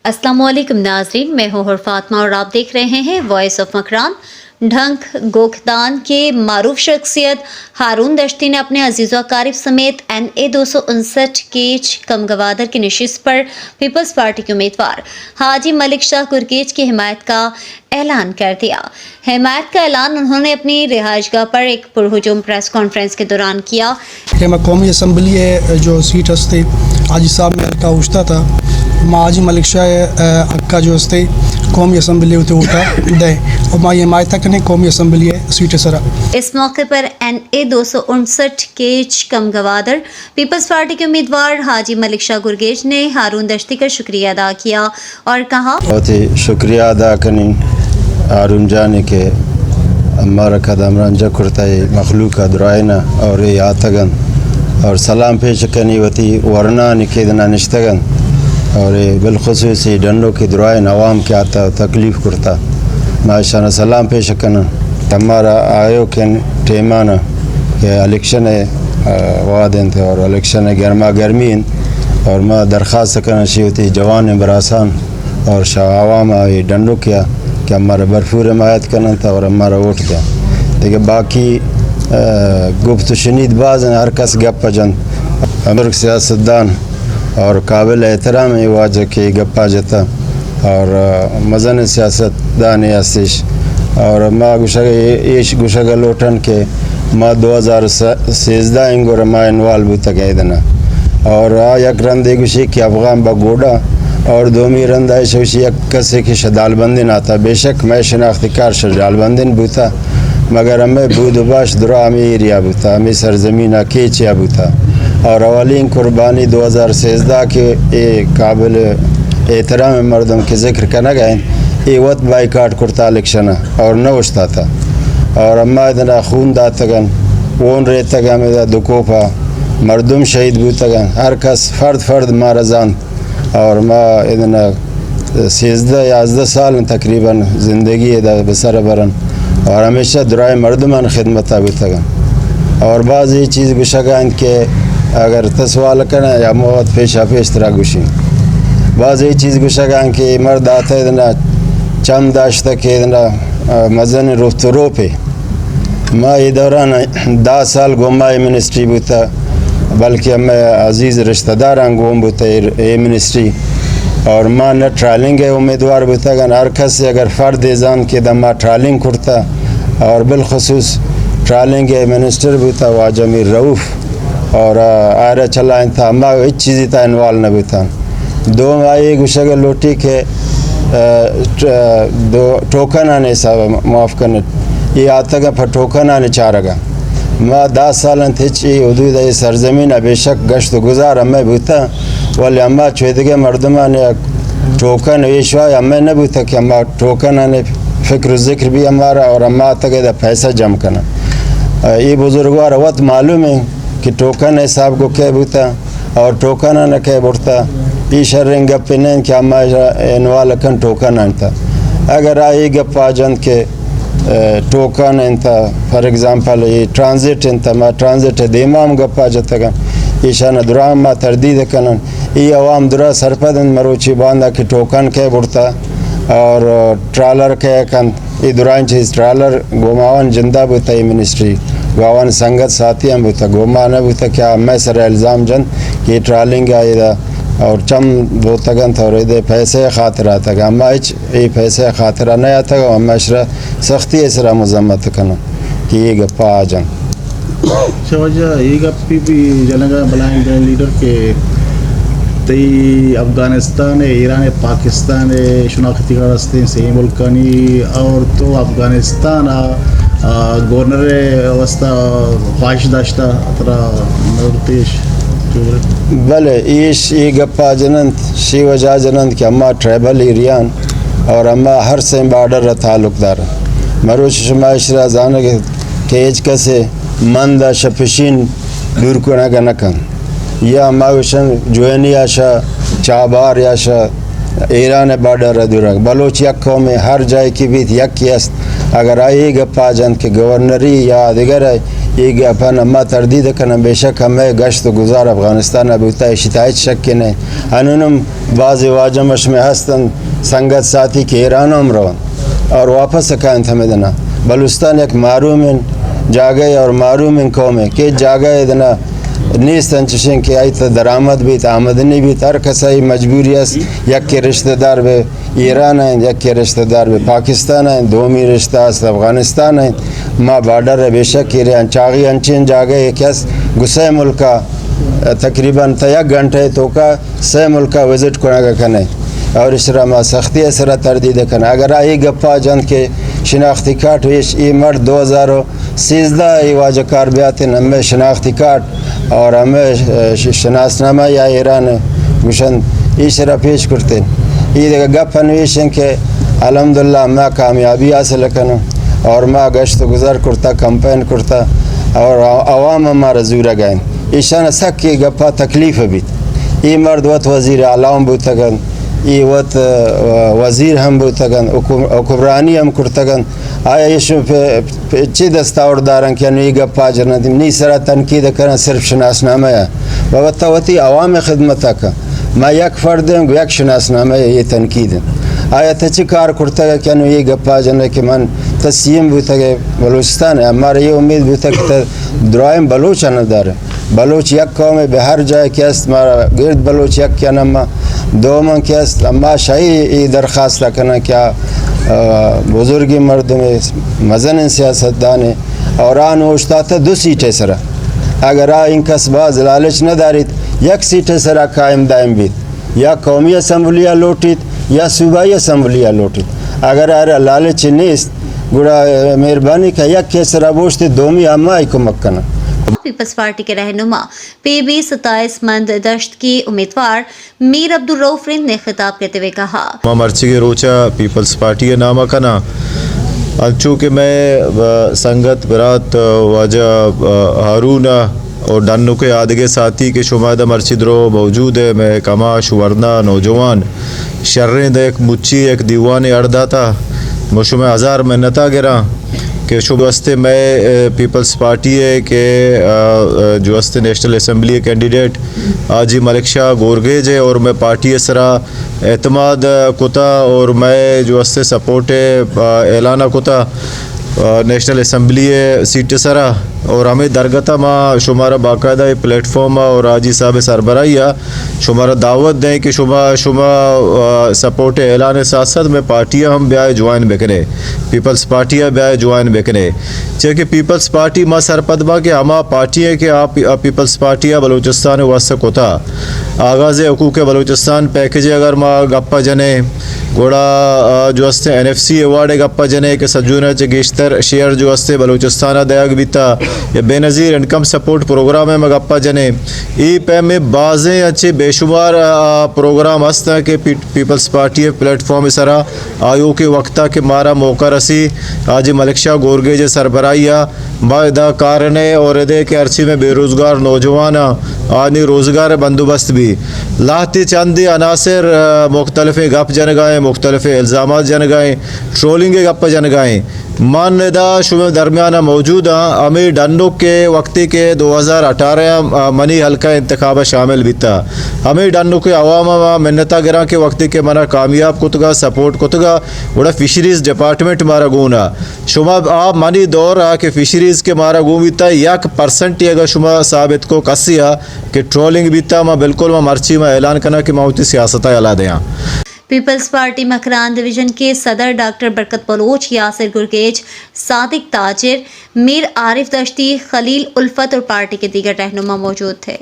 अस्सलाम वालेकुम नाज़रीन, मैं हूँ फातिमा और आप देख रहे हैं वॉइस ऑफ मकरान। ढंग गोखदान के मारूफ शख्सियत हारून दश्ती ने अपने अजीज़ व अकारिब समेत NA 259 केज कम गवादर की नशिस्त पर पीपल्स पार्टी के उम्मीदवार हाजी मलिक शाह गुरगेज की हिमायत का ऐलान कर दिया। हिमायत का ऐलान उन्होंने अपनी रिहाइशगाह पर एक पुरहुजूम प्रेस कॉन्फ्रेंस के दौरान किया। कौमी असम्बली है जो सीट हस्ते हाजी साहब ने का उठता था हाजी मलिक शाह अक्का जो हस्ते कौमी असम्बली उठा दे और माँ हिमायत तक ने कौमी असम्बली है सीट सरा। इस मौके पर NA 259 केज कम गवादर पीपल्स पार्टी के उम्मीदवार हाजी मलिक शाह गुरगेज ने हारून दश्ती का शुक्रिया अदा किया और कहा, बहुत ही शुक्रिया अदा करनी हारून जाने के हमारा कदम रंजा कुर्ता मखलूक का दुरायना और ये आतगन और सलाम पेश करनी होती वरना निकेदना निश्तगन और बिलखसूस डंडों की दुरायन अवाम के आता तकलीफ़ करता माशाना सलाम पेश करना हमारा आयो के टेमाना के इलेक्शन वादन थे और इलेक्शन गर्मा गर्मीन और मैं दरख्वास्त करना शी होती जवान बरासान और शाह आवाम ये डंडों किया कि हमारा भरपूर हिमायत करना था और हमारा वोट दिया। लेकिन बाकी गुफ्त शनीद बाज हर कस गप जन अमर सियासतदान और काबिल एहतराम वाज के गप्पा जता और मज़न सियासतदान आशीष और माँ गुशग लोटन के माँ 2013 इंगोर माँ इनवाल भी तक इतना और यक रंदे गुशी की अफगान बगोड़ा और दोमी रंदा शोशी कसे की शदालबंदिन आता बेशक मैं शनाख्ती कार शदालबंदिन बूता मगर हमें बूदबाश दुरा हमें एरिया बूता हमें सरजमीन केचिया बूता और अवलिन कुर्बानी 2013 के काबिल एहतराम मर्दम के ज़िक्र करना गए ये वत बाइकाट कुर्ता इलेक्शन और न उछता था और अम्मा इतना खून दा तगन ओन रे तगा में दुकोपा मर्दम शहीद भी तगन हर कस फर्द मारा जान और माँ इतना 13 साल तकरीबन ज़िंदगी बसर बरन और हमेशा दुराए मर्दमान खिदमत भी तगन और बाज़ ये चीज़ गुशगान के अगर तसवाल करना या मौत पेशा पेश तरह गुशी बाज़ ये चीज़ गुशगान के मर्द आता है इतना चंद दाश्त के इतना मज़न रुफ्तरो पे माँ ये दौरान 10 साल गोमाए मिनिस्ट्री बूता बल्कि हमें अजीज़ रिश्तेदार गोम बूता ये मिनिस्ट्री और माँ न ट्रालिंग है उम्मीदवार बूता गन हर कस से अगर फ़र्द जान के दमा ट्रालिंग करता और बिलखसूस ट्रालिंग है मिनिस्टर बूता वाजमीर रऊफ़ और आयरा चला था अम्मा एक चीज़ था इनवाल न बता दो आई गुशग लोटी के दो टोकन आने सब माफ़ करने ये आता का फिर टोकन आने चारगा माँ 10 साल थे उदूद ये सरजमीन बेशक गश्त गुजार हमें बूता वाले अम्मा चौदह मर्दमा ने टोकन येशवा हमें न बूता कि अम्मा टोकन आने फ़िक्र ज़िक्र भी हमारा और अम्मा तक पैसा जम करना ये बुजुर्गवार वत मालूम है कि टोकन है साहब को क्या बूता और टोकन न क्या बुढ़ता ये शर्रिंग गप्पे नहीं कि हमारा इनवाल कन टोकन आता अगर आई गप्पा जन के टोकन इंता फॉर एग्जांपल ये ट्रांजिट इंता मा ट्रांजिट देमाम गप्पा जतगा ईशान दुराम मा तरदीद कनन ये अवाम दुरा सरपदन मरोची बांधा कि टोकन के बुढ़ता और ट्रालर के कन ये दुरान चीज़ ट्रालर गोमावन जिंदा बुता ये मिनिस्ट्री गावन संगत साथियाँ बुता गोमा न बुता क्या मैं सर इल्ज़ाम जन कि ट्रालिंग आया और चम दो तगन था और ये पैसे खातिर आता गा अम्मा ये पैसे खातिर नहीं आता गा अम्मा शरा सख्ती इसरा मज़म्मत करना कि ये गप्पा आ जन शवजा ये गप्पी भी जनगा ब्लाइंड लीडर के तई अफ़गानिस्तान ईरान पाकिस्तान शनाख्ती कारस्तीन से मुल्कानी और तो अफ़गानिस्तान गवर्नर वस्ता ख्वाहिश दाश्ता तरा नोटिस भले ये गप्पा जनंत शी वजह जनंत कि अम्मा ट्राइबल एरियान और अम्मा हर से बॉर्डर ताल्लुकदार मरोच शुमाइशरा जाने के एज कसे मंदा शफिशीन दूर को ना गनकन या मावशन जोनी आशा चाबार याशा ईरान बॉर्डर दूर बलोच यक्कों में हर जाए की भी यक अगर आई गप्पा जन के गवर्नरी या दिगर یہ گپن اما تردید کنا بے شک ہمیں گشت گزار افغانستان ابوتا شتایت شک کے نہیں انہم بعض واجمش میں ہستن سنگت ساتھی کے ایران روان اور واپس سکائن تھمدنا بلوچستان ایک معروم جاگہ اور معروم قوم ہے کہ جاگہ ادنا نیستن چشن کہ آئی تا درآمد بھی تا آمدنی بھی ہر کسائی مجبوری است یک کے رشتہ دار بے ایران ہیں یک کے رشتہ دار بے پاکستان ہیں دومی رشتہ است افغانستان ہیں ما بارڈر ہے بے شک کی رہے چاغی انچین جاگہ ایک کس گسے ملکہ تقریباً تا یک گھنٹے تو کا سے ملکہ وزٹ کرنے کا کنے اور اس طرح ما سختی اس طرح تردید کنا اگر آئی گپا جن کے شناختی کارٹ ویش ای مرد 2013 ای واجہ کار بیاتن ہمیں شناختی کارٹ اور ہمیں شناسنامہ یا ایران گوشن اس طرح پیش کرتے ہیں یہ گپ نویشن کہ الحمدللہ میں کامیابی حاصل کنوں اور میں گشت گزر کرتا کمپین کرتا اور عوام ہمارا زورہ گئیں ایشان سک کی گپا تکلیف بھی ای مرد وقت وزیر اعلام بوتگن ای وقت وزیر ہم بوتگن حکمرانی ہم کرتگن آیا یشو پہ چی دستاور دارن کہ نوی گپا جنہ نی سرا تنقید کرن صرف شناسنامہ ہے وقت وقتی عوام خدمت کا میں یک فرد ہوں یک شناسنامہ ہے یہ تنقید ہے آیا تچی کار کرتا ہے کہ یہ گپا جنہ کہ من تسیم بوتا کہ بلوچستان ہے ہمارا یہ امید بوتا کہ درائم بلوچ ندار ہے بلوچ یک قوم ہے بہر جائے کیست مارا گرد بلوچ یک کیا نما دومن کیست اما شاہی درخواست کرنا کیا بزرگی مردم مزن سیاست دانے اور آن اوشتاتا 2 سیٹیں سرا اگر ان کسباز لالچ نہ دارید یک سیٹ سرا قائم دائم بیت یا قومی اسمبلیاں لوٹید یا صوبائی اسمبلیاں لوٹید اگر آر لالچ نیست گوڑا مہربانی کا یک کے سرا بوشتی دومی اما کو مکنا پیپلز پارٹی کے رہنما پی بی 27 مند دشت کی امیدوار میر عبدالرؤف رند نے خطاب کرتے ہوئے کہا مرچی کے روچا پیپلز پارٹی ہے نامہ کنا چونکہ میں سنگت برات واجہ ہارون اور ڈنو کے آدھگے ساتھی کے شمایدہ مرچی درو موجود ہے میں کماش ورنہ نوجوان شریں ایک مچی ایک دیوان اردہ تھا مشو میں 1000 محنتہ گرا کہ شبہ ہستے میں پیپلز پارٹی ہے کہ جو ہستے نیشنل اسمبلی کینڈیڈیٹ آجی ملک شاہ گورگیج ہے اور میں پارٹی اسرا اعتماد کتا اور میں جو ہستے سپورٹ اعلانہ کتا نیشنل اسمبلی سیٹ سرا اور ہمیں درگتا ماں شمارا باقاعدہ پلیٹ فارم اور آجی صاحب سربراہی شمارا دعوت دیں کہ شما سپورٹ اعلان ساتھ ساتھ میں پارٹیاں ہم بیائے جوائن بکنے پیپلز پارٹیاں بیائے جوائن بکنے چاہے پیپلز پارٹی ماں سرپدبا کہ ہما پارٹی ہے کہ آپ پیپلز پارٹیاں بلوچستان واسطہ کوتا آغاز حقوق بلوچستان پیکج اگر ماں گپا جنے گوڑا جو ہستے NFC ایوارڈ گپا جنے کہ سجونا چگیشتر شیئر جو ہستے بلوچستانہ دیاگ بیتا یا بے نظیر انکم سپورٹ پروگرام ہے مگپا جنے ای پہ میں بعضیں اچھے بے شمار پروگرام ہستا کہ پیپلز پارٹی پلیٹ فارم سرا آیو کے وقتہ کہ مارا موقع رسی آج ملک شاہ گورگیج سربراہی باعدہ کارنے اور دے کے عرصی میں بے روزگار نوجوان آنی روزگار بندوبست بھی لاہتی چاندی عناصر مختلف گپ جنگائیں مختلف الزامات جنگائیں ٹرولنگ گپ جنگائیں ماندہ شبہ درمیانہ موجود ہمیں ڈنڈو کے وقتی کے 2018 منی حلقہ انتخاب شامل بیتا ہمیں ڈنڈو کے عوام منتا گراں کے وقتی کے منا کامیاب کتگا سپورٹ کتگا وڑا فشریز ڈپارٹمنٹ مارا گونا شما آپ منی دور کہ فشریز کے مارا گون بیتا 1% اگر شما ثابت کو کسیا کہ ٹرولنگ بیتا میں بالکل میں مرچی میں اعلان کرنا کہ میں ہوتی سیاستہ اعلا دیاں پیپلز پارٹی مکران ڈویژن کے صدر ڈاکٹر برکت بلوچ یاسر گرگیج صادق تاجر میر عارف دشتی خلیل الفت اور پارٹی کے دیگر رہنما موجود تھے